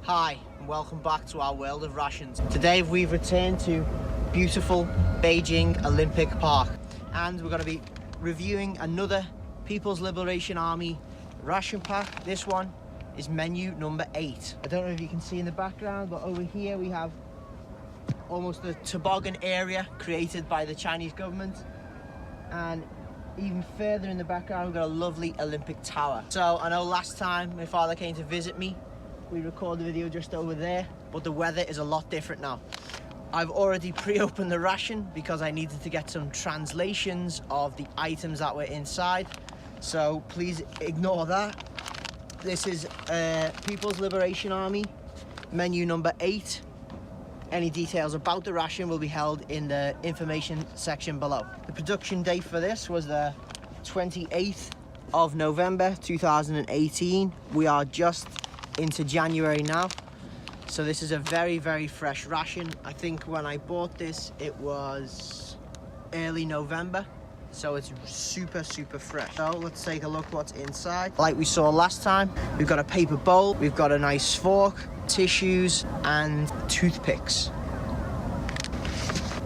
Hi, and welcome back to our world of rations. Today we've returned to beautiful Beijing Olympic Park, and we're going to be reviewing another People's Liberation Army ration pack. This one is menu number 8. I don't know if you can see in the background, but over here we have almost a toboggan area created by the Chinese government, and even further in the background we've got a lovely Olympic tower. So I know last time my father came to visit me, we recorded the video just over there, but the weather is a lot different now. I've already pre-opened the ration because I needed to get some translations of the items that were inside, so please ignore that. This is People's Liberation Army menu number 8. Any details about the ration will be held in the information section below. The production date for this was the 28th of November 2018. We are just into January now, so this is a very fresh ration. I think when I bought this it was early November, so it's super fresh. So let's take a look what's inside. Like we saw last time, we've got a paper bowl, we've got a nice fork, tissues and toothpicks.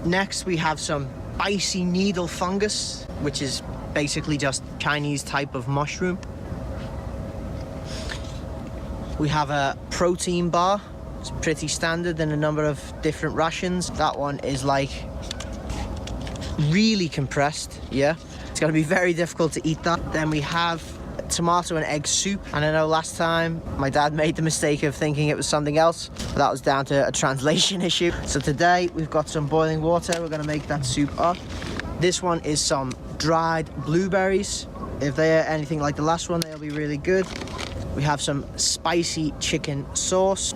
Next we have some spicy needle fungus, which is basically just Chinese type of mushroom. We have a protein bar. It's pretty standard in a number of different rations. That one is like really compressed, yeah. It's gonna be very difficult to eat that. Then we have tomato and egg soup, and I know last time my dad made the mistake of thinking it was something else, but that was down to a translation issue. So today we've got some boiling water. We're gonna make that soup up. This one is some dried blueberries. If they're anything like the last one, they'll be really good. We have some spicy chicken sauce,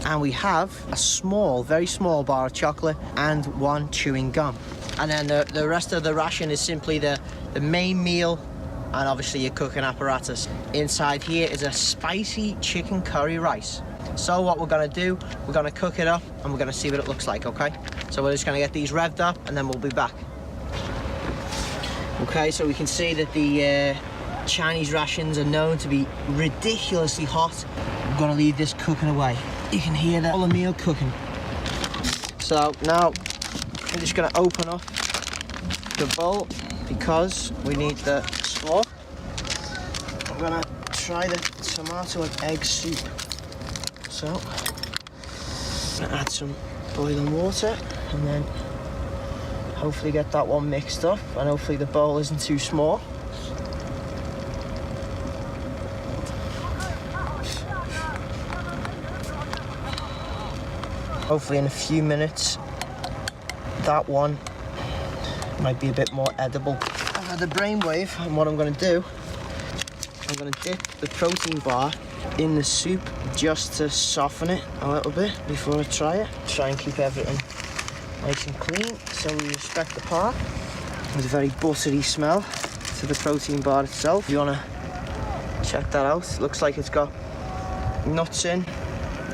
and we have a small, very small bar of chocolate and one chewing gum. And then the rest of the ration is simply the main meal and obviously your cooking apparatus. Inside here is a spicy chicken curry rice. So what we're gonna do, we're gonna cook it up and we're gonna see what it looks like, okay? So we're just gonna get these revved up and then we'll be back. Okay, so we can see that the Chinese rations are known to be ridiculously hot. I'm gonna leave this cooking away. You can hear that all the meal cooking. So now I'm just gonna open up the bowl because we need the slaw. I'm gonna try the tomato and egg soup. So I'm gonna add some boiling water and then hopefully get that one mixed up, and hopefully the bowl isn't too small. Hopefully in a few minutes that one might be a bit more edible. I've had the brainwave, and what I'm going to do, I'm going to dip the protein bar in the soup just to soften it a little bit before I try it. Try and keep everything nice and clean so we respect the park. There's a very buttery smell to the protein bar itself. If you want to check that out, it looks like it's got nuts in,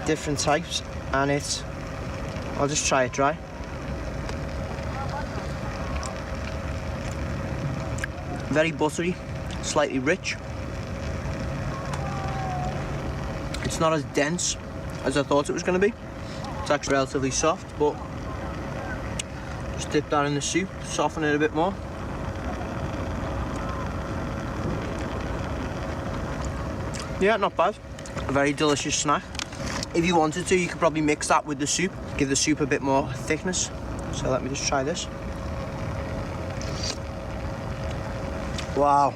different types, and I'll just try it dry. Very buttery, slightly rich. It's not as dense as I thought it was going to be. It's actually relatively soft, but just dip that in the soup, soften it a bit more. Yeah, not bad. A very delicious snack. If you wanted to, you could probably mix that with the soup, give the soup a bit more thickness. So let me just try this. Wow.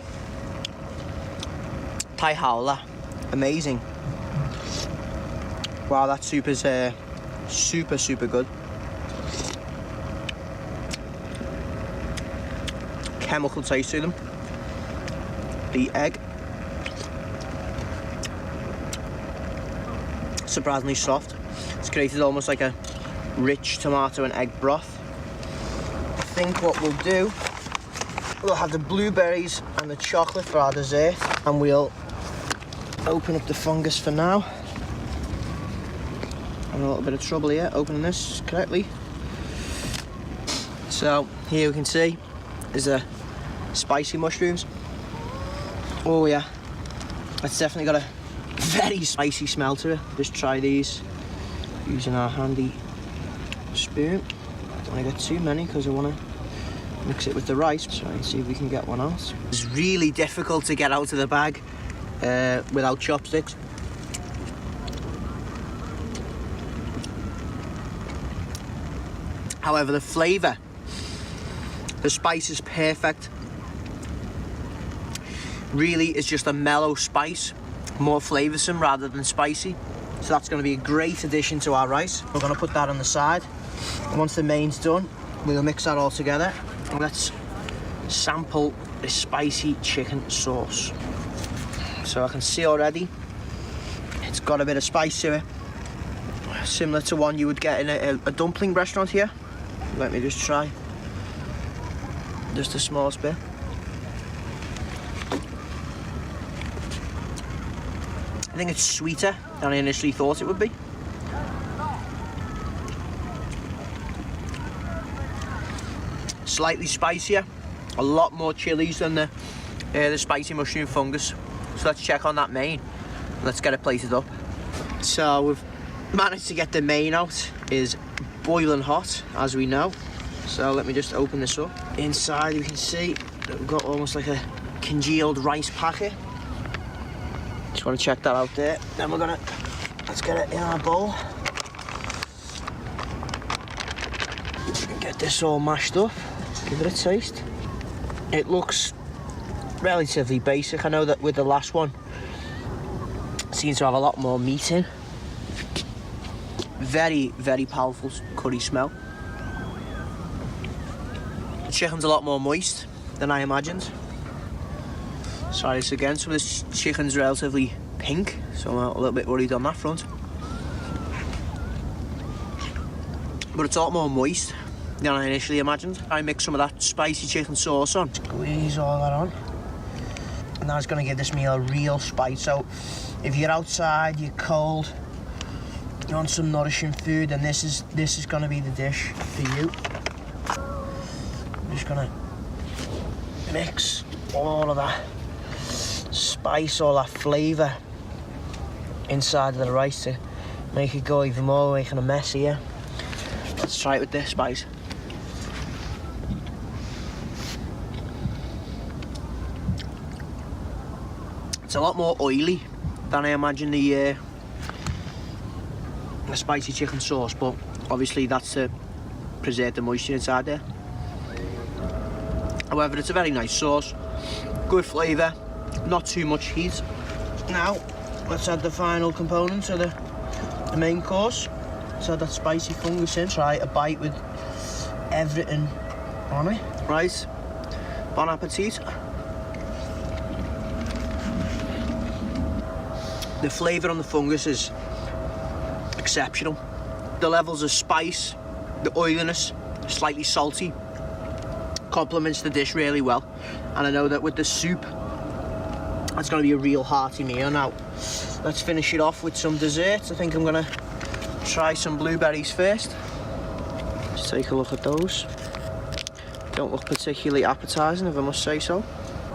Tai hao, amazing. Wow, that soup is super good. Chemical taste to them. The egg, surprisingly soft. It's created almost like a rich tomato and egg broth. I think what we'll do, we'll have the blueberries and the chocolate for our dessert, and we'll open up the fungus for now. I'm in a little bit of trouble here opening this correctly. So here we can see is the spicy mushrooms. Oh yeah, that's definitely got a very spicy smell to it. Just try these using our handy spoon. Don't want to get too many because I want to mix it with the rice. Try and see if we can get one out. It's really difficult to get out of the bag without chopsticks. However, the flavour, the spice is perfect. Really, it's just a mellow spice, more flavoursome rather than spicy. So that's going to be a great addition to our rice. We're going to put that on the side. And once the main's done, we'll mix that all together. And let's sample this spicy chicken sauce. So I can see already it's got a bit of spice to it, similar to one you would get in a dumpling restaurant here. Let me just try just the smallest bit. I think it's sweeter than I initially thought it would be. Slightly spicier, a lot more chilies than the spicy mushroom fungus. So let's check on that main. Let's get it plated up. So we've managed to get the main out. It's boiling hot, as we know. So let me just open this up. Inside you can see that we've got almost like a congealed rice packet. Just want to check that out there. Then let's get it in our bowl. Get this all mashed up. Give it a taste. It looks relatively basic. I know that with the last one, it seems to have a lot more meat in. Very, very powerful curry smell. The chicken's a lot more moist than I imagined. Try this again. Some of this chicken's relatively pink, so I'm a little bit worried on that front. But it's a lot more moist than I initially imagined. I mix some of that spicy chicken sauce on. Squeeze all that on. And that's going to give this meal a real spice. So if you're outside, you're cold, you want some nourishing food, and this is going to be the dish for you. I'm just going to mix all of that spice, all that flavour inside of the rice to make it go even more, making a mess here. Let's try it with this spice. It's a lot more oily than I imagined the spicy chicken sauce, but obviously that's to preserve the moisture inside there. However, it's a very nice sauce, good flavour, not too much heat. Now, let's add the final component to the main course. Let's add that spicy fungus in. Try a bite with everything on it. Right, bon appetit. The flavour on the fungus is exceptional. The levels of spice, the oiliness, slightly salty, complements the dish really well. And I know that with the soup, that's going to be a real hearty meal. Now, let's finish it off with some desserts. I think I'm going to try some blueberries first. Just take a look at those. Don't look particularly appetising, if I must say so.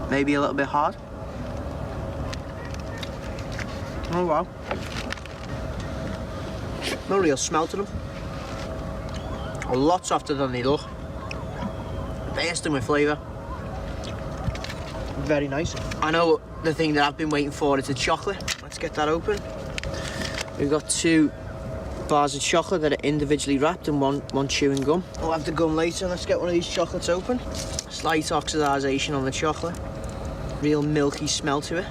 Maybe a little bit hard. Oh wow. No real smell to them. A lot softer than they look. Bursting with flavour. Very nice. I know the thing that I've been waiting for is the chocolate. Let's get that open. We've got 2 bars of chocolate that are individually wrapped and one chewing gum. We'll have the gum later. Let's get one of these chocolates open. Slight oxidisation on the chocolate. Real milky smell to it.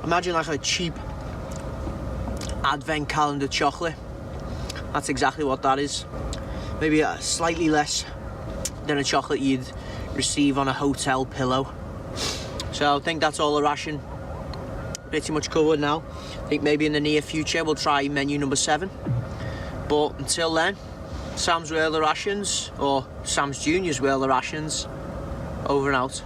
Imagine like a cheap advent calendar chocolate. That's exactly what that is. Maybe slightly less than a chocolate you'd receive on a hotel pillow. So I think that's all the ration pretty much covered now. I think maybe in the near future we'll try menu number 7. But until then, Sam's World of Rations, or Sam's Junior's World of Rations, over and out.